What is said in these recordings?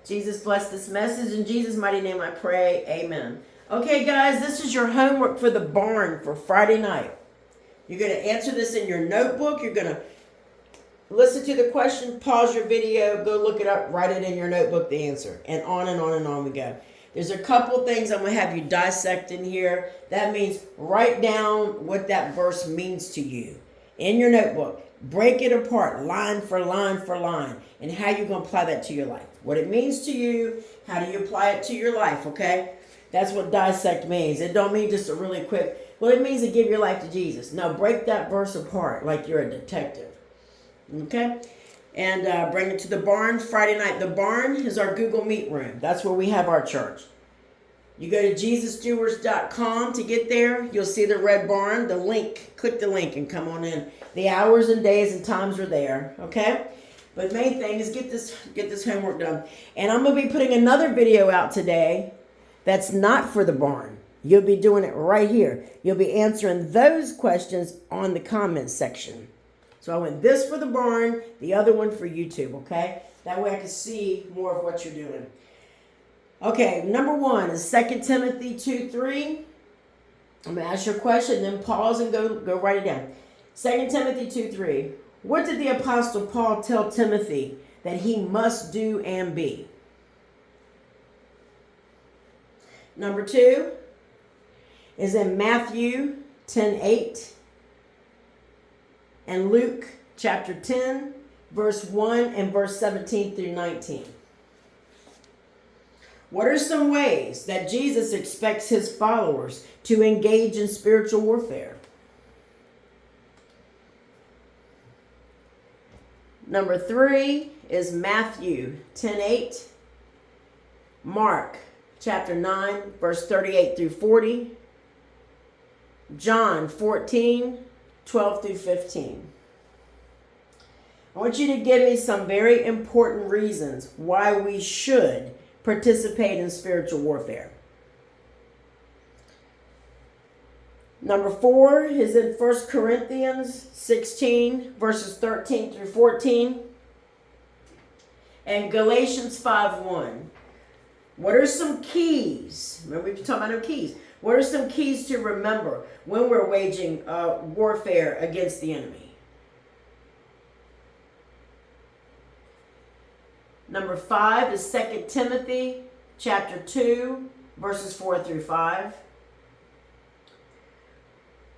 Jesus bless this message. In Jesus' mighty name I pray. Amen. Okay, guys, this is your homework for the barn for Friday night. You're going to answer this in your notebook. You're going to listen to the question, pause your video, go look it up, write it in your notebook, the answer. And on and on and on we go. There's a couple things I'm going to have you dissect in here. That means write down what that verse means to you in your notebook. Break it apart, line for line for line, and how you're going to apply that to your life. What it means to you, how do you apply it to your life, okay? That's what dissect means. It don't mean just a really quick, well, it means to give your life to Jesus. No, break that verse apart like you're a detective, okay? And bring it to the barn Friday night. The barn is our Google Meet room. That's where we have our church. You go to JesusDoers.com to get there. You'll see the red barn, the link. Click the link and come on in. The hours and days and times are there, okay? But main thing is get this homework done. And I'm going to be putting another video out today that's not for the barn. You'll be doing it right here. You'll be answering those questions on the comments section. So I went this for the barn, the other one for YouTube, okay? That way I can see more of what you're doing. Okay, number 1 is 2 Timothy 2:3. I'm going to ask you a question, then pause and go write it down. 2 Timothy 2:3. What did the Apostle Paul tell Timothy that he must do and be? Number 2 is in Matthew 10:8 and Luke chapter 10, verse 1 and verse 17 through 19. What are some ways that Jesus expects his followers to engage in spiritual warfare? Number 3 is Matthew 10:8, Mark chapter 9, verse 38 through 40, John 14, 12 through 15. I want you to give me some very important reasons why we should participate in spiritual warfare. Number 4 is in 1 Corinthians 16, verses 13 through 14, and Galatians 5:1. What are some keys? Remember, we've been talking about no keys. What are some keys to remember when we're waging warfare against the enemy? Number 5 is 2 Timothy chapter 2, verses 4 through 5.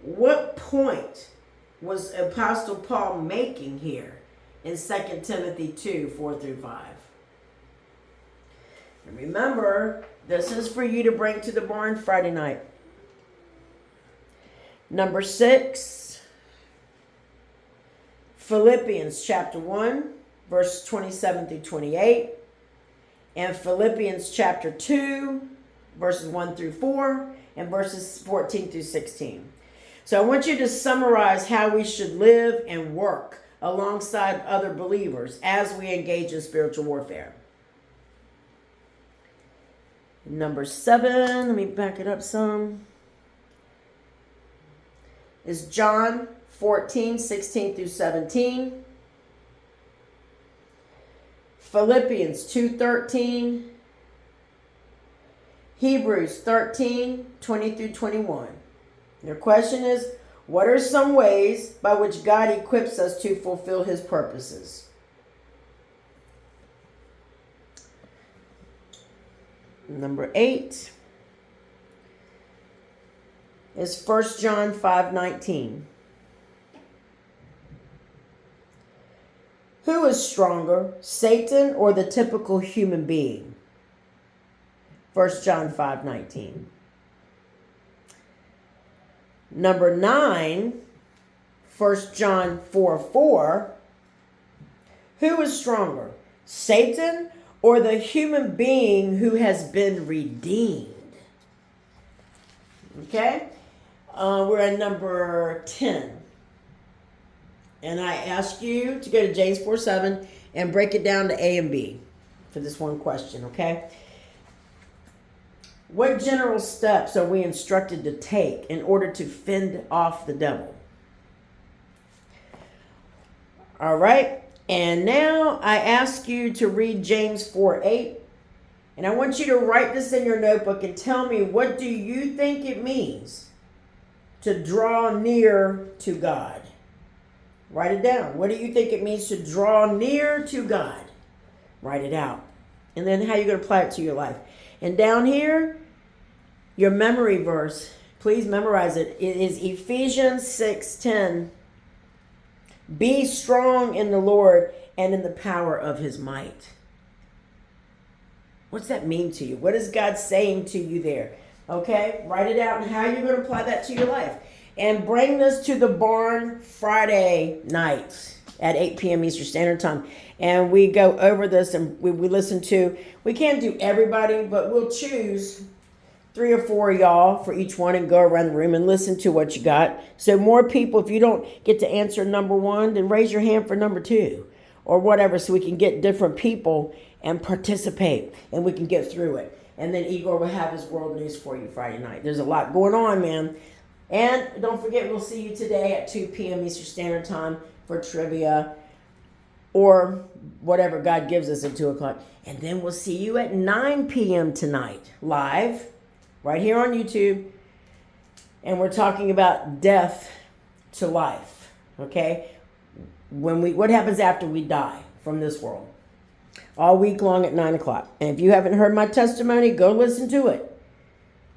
What point was Apostle Paul making here in 2 Timothy 2, 4 through 5? And remember, this is for you to bring to the barn Friday night. Number 6, Philippians chapter 1, verse 27 through 28, and Philippians chapter 2, verses 1 through 4, and verses 14 through 16. So I want you to summarize how we should live and work alongside other believers as we engage in spiritual warfare. Number 7, let me back it up some, is John 14, 16 through 17. Philippians 2:13, Hebrews 13, 20 through 21. Your question is, what are some ways by which God equips us to fulfill his purposes? Number 8 is 1 John 5:19. Who is stronger, Satan or the typical human being? 1 John 5:19. Number 9, 1 John 4:4. Who is stronger, Satan or the human being who has been redeemed? Okay? We're at number 10. And I ask you to go to James 4:7 and break it down to A and B for this one question, okay? What general steps are we instructed to take in order to fend off the devil? All right. And now I ask you to read James 4:8 And I want you to write this in your notebook and tell me, what do you think it means to draw near to God? Write it down. What do you think it means to draw near to God? Write it out. And then how you're going to apply it to your life. And down here, your memory verse, please memorize it. It is Ephesians 6:10. Be strong in the Lord and in the power of his might. What's that mean to you? What is God saying to you there? Okay, write it out and how you're going to apply that to your life. And bring this to the barn Friday nights at 8 p.m. Eastern Standard Time. And we go over this and we listen to, we can't do everybody, but we'll choose 3 or 4 of y'all for each one and go around the room and listen to what you got. So more people, if you don't get to answer number 1, then raise your hand for number 2 or whatever, so we can get different people and participate and we can get through it. And then Igor will have his world news for you Friday night. There's a lot going on, man. And don't forget, we'll see you today at 2 p.m. Eastern Standard Time for trivia or whatever God gives us at 2 o'clock. And then we'll see you at 9 p.m. tonight, live, right here on YouTube. And we're talking about death to life, okay? What happens after we die from this world? All week long at 9 o'clock. And if you haven't heard my testimony, go listen to it.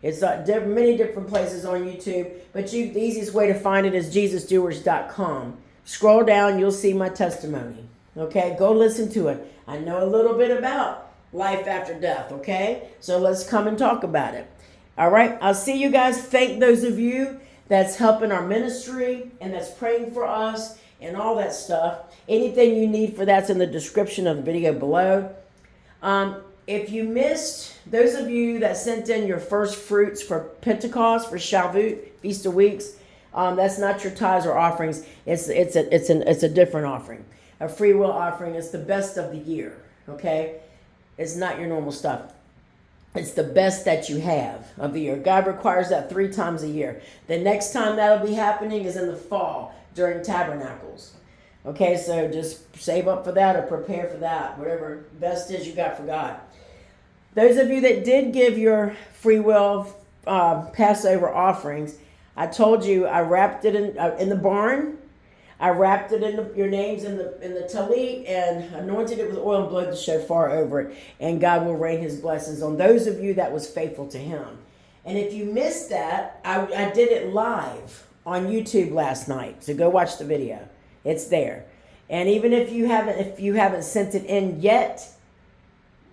It's many different places on YouTube, but the easiest way to find it is JesusDoers.com. Scroll down, you'll see my testimony. Okay, go listen to it. I know a little bit about life after death, okay? So let's come and talk about it. All right, I'll see you guys. Thank those of you that's helping our ministry and that's praying for us and all that stuff. Anything you need for that's in the description of the video below. If you missed, those of you that sent in your first fruits for Pentecost, for Shavuot, Feast of Weeks, that's not your tithes or offerings. It's a different offering, a free will offering. It's the best of the year. Okay, it's not your normal stuff. It's the best that you have of the year. God requires that 3 times a year. The next time that'll be happening is in the fall during Tabernacles. Okay, so just save up for that or prepare for that, whatever best is you got for God. Those of you that did give your free will Passover offerings, I told you I wrapped it in the barn. I wrapped it in your names in the talit and anointed it with oil and blowed the shofar over it. And God will rain his blessings on those of you that was faithful to him. And if you missed that, I did it live on YouTube last night. So go watch the video. It's there. And even if you haven't sent it in yet,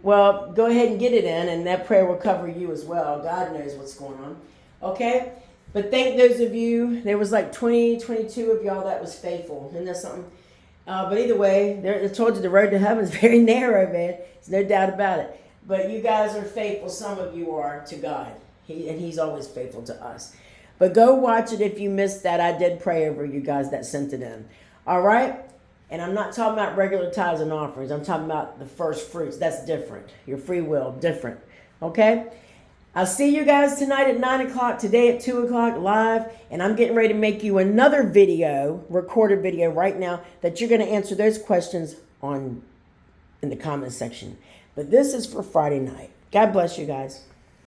well, go ahead and get it in, and that prayer will cover you as well. God knows what's going on. Okay? But thank those of you. There was like 22 of y'all that was faithful. Isn't that something? But either way, I told you the road to heaven is very narrow, man. There's no doubt about it. But you guys are faithful. Some of you are to God. And he's always faithful to us. But go watch it if you missed that. I did pray over you guys that sent it in. All right? And I'm not talking about regular tithes and offerings. I'm talking about the first fruits. That's different. Your free will, different. Okay? I'll see you guys tonight at 9 o'clock, today at 2 o'clock live. And I'm getting ready to make you another video, recorded video right now, that you're going to answer those questions in the comment section. But this is for Friday night. God bless you guys.